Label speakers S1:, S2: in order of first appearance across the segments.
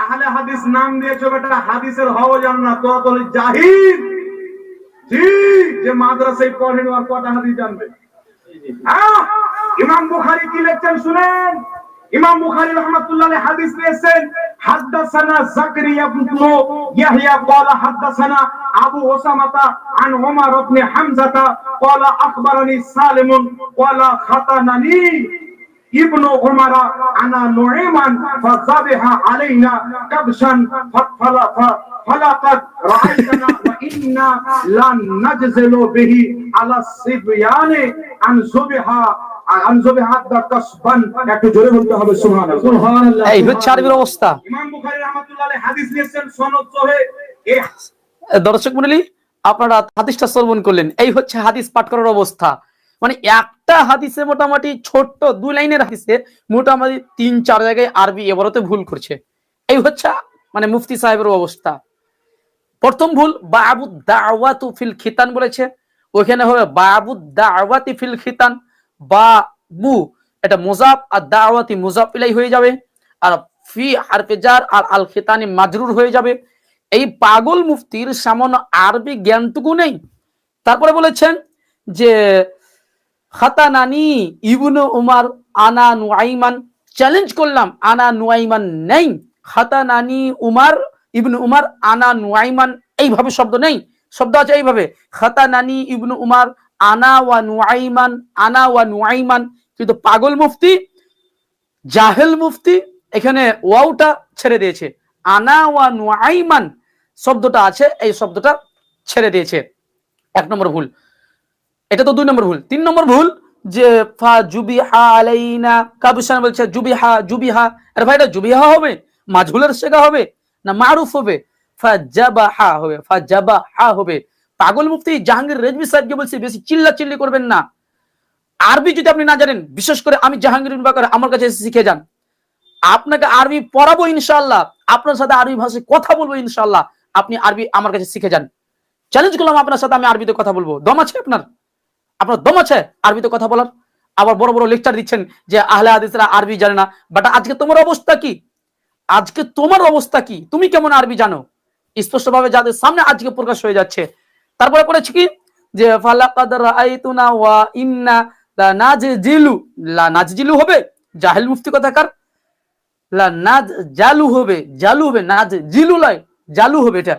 S1: আহলে হাদিস নাম দিয়েছো বেটা, হাদিসের হওয়া জানো না, তো জাহিল। ঠিক যে মাদ্রাসায় পড়েন আর কটা হাদিস জানবে? ইমাম বুখারী কি লিখছেন শুনেন। ইমাম বুখারী রাহমাতুল্লাহ আলাইহি হাদিস নিয়েছেন, হাদাসানা যাকরিয়া ইবনে ইয়াহইয়া قال حدثنا আবু উসামাতা আন উমর ইবনে হামজাতা قال اخبرني سالم قال خطنني ابن عمر انا نعيما فذبح علينا كبشا فلقد رايتنا وانا لن نجزل به على الصبيان ان ذبح একটু জোরে বলতে হবে সুবহানাল্লাহ। সুবহানাল্লাহ।
S2: এই হচ্ছে আরবির অবস্থা।
S1: ইমাম বুখারী রাহমাতুল্লাহ আলাইহি হাদিস নিয়েছেন সনদ সহে।
S2: দর্শক মণ্ডলী, আপনারা হাদিসটা শ্রবণ করলেন, এই হচ্ছে হাদিস পাঠ করার অবস্থা। মানে একটা হাদিসে মোটামুটি ছোট্ট 2 লাইনের হাদিসে মোটামুটি 3-4 জায়গায় আরবি এবারতে ভুল করছে। এই হচ্ছে মানে মুফতি সাহেবের অবস্থা। প্রথম ভুল বাবুদ দাওয়াতু ফিল খিতান বলেছে, ওখানে হবে বাবুদ দাওয়াতি ফিল খিতান, বা বু এটা মুজাফ আর দাওয়াতি মুজাফ ইলাই হয়ে যাবে, আর ফি হারফে জার আর আল খিতানি মাজরুর হয়ে যাবে। এই পাগল মুফতির সামান্য আরবি জ্ঞানটুকু নেই। তারপরে বলেছেন যে খাতানানি ইবনু উমার আনা নুআইমান, চ্যালেঞ্জ করলাম আনা নুআইমান নেই, খাতানানি উমার ইবনু উমার আনা নুআইমান এইভাবে শব্দ নেই, শব্দ আছে এইভাবে খাতানানি ইবনু উমার আনা ওয়া নুআইমান, আনা ওয়া নুআইমান। কিন্তু পাগল মুফতি, জাহেল মুফতি এখানে ওয়াওটা ছেড়ে দিয়েছে, আনা ওয়া নুআইমান শব্দটা আছে, এই শব্দটা ছেড়ে দিয়েছে। 1 নম্বর ভুল। এটা তো 2 নম্বর ভুল। 3 নম্বর ভুল যে ফা জুবিহা আলাইনা কাবুসান বলছে জুবিহা জুবিহা, আরে ভাই এটা জুবিহা হবে, মাজহুলের শেখা হবে না মারুফ হবে? ফাজাবাহা হবে, ফাজাবাহা হবে। পাগল মুফতি জাহাঙ্গীর রেজভী সাহেবকে বলছি বেশি চিল্লা চিল্লি করবেন না। আরবি যদি আপনি না জানেন, বিশেষ করে আমি জাহাঙ্গীর বাকার আমার কাছে শিখে যান, আপনাকে আরবি পড়াবো ইনশাআল্লাহ, আপনার সাথে আরবি ভাষায় কথা বলবো ইনশাআল্লাহ। আপনি আরবি আমার কাছে শিখে যান, চ্যালেঞ্জ করলাম আপনার সাথে আমি আরবিতে কথা বলবো। দম আছে আপনার? আপনার দম আছে আরবিতে কথা বলার? আবার বড় বড় লেকচার দিচ্ছেন যে আহলে হাদিসরা আরবি জানে না। বাট আজকে তোমার অবস্থা কি? আজকে তোমার অবস্থা কি? তুমি কেমন আরবি জানো? স্পষ্টভাবে যাদের সামনে আজকে প্রকাশ হয়ে যাচ্ছে। তারপরে পড়েছি কি যে ফালাকাদ রাআইতুনা ওয়া ইন্না লা নাজজিলু, লা নাজজিলু হবে জাহেল মুফতি কথাকার, লা নাজজালু হবে, জালু হবে, নাজজিলু লয় জালু হবে এটা।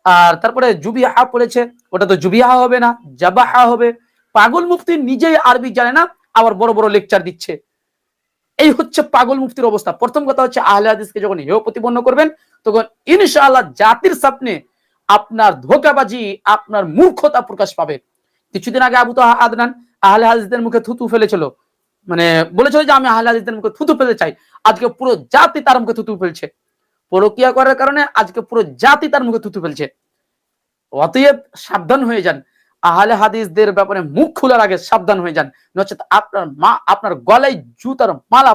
S2: আর তারপরে জুবিহা পড়েছে, ওটা তো জুবিহা হবে না, জাবাহা হবে। পাগল মুফতি নিজেই আরবি জানে না, আবার বড় বড় লেকচার দিচ্ছে। এই হচ্ছে পাগল মুফতির অবস্থা। প্রথম কথা হচ্ছে আহলে হাদিসকে যখন হেয় প্রতিপন্ন করবেন, তখন ইনশাআল্লাহ জাতির সামনে আপনার ধোঁকাবাজি, আপনার মূর্খতা প্রকাশ পাবে। কিছুদিন আগে আবু তাহা আদনান আহলে হাদিসদের মুখে থুতু ফেলেছিল, মানে বলেছিল যে আমি আহলে হাদিসদের মুখে থুতু ফেলতে চাই। আজকে পুরো জাতি তার মুখে থুতু ফেলছে, পরকিয়া করার কারণে আজকে পুরো জাতি তার মুখে থুতু ফেলছে। অতএব সাবধান হয়ে যান, আহলে হাদিসদের ব্যাপারে মুখ খোলার আগে সাবধান হয়ে যান, নচেত আপনার গলায় জুতার মালা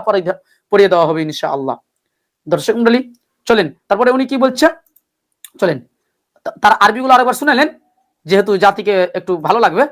S2: পরিয়ে দেওয়া হবে ইনশাআল্লাহ। দর্শক মণ্ডলী চলেন, তারপরে উনি কি বলছে চলেন তার আরবিগুলো আরেকবার শুনালেন, যেহেতু জাতিকে একটু ভালো লাগবে।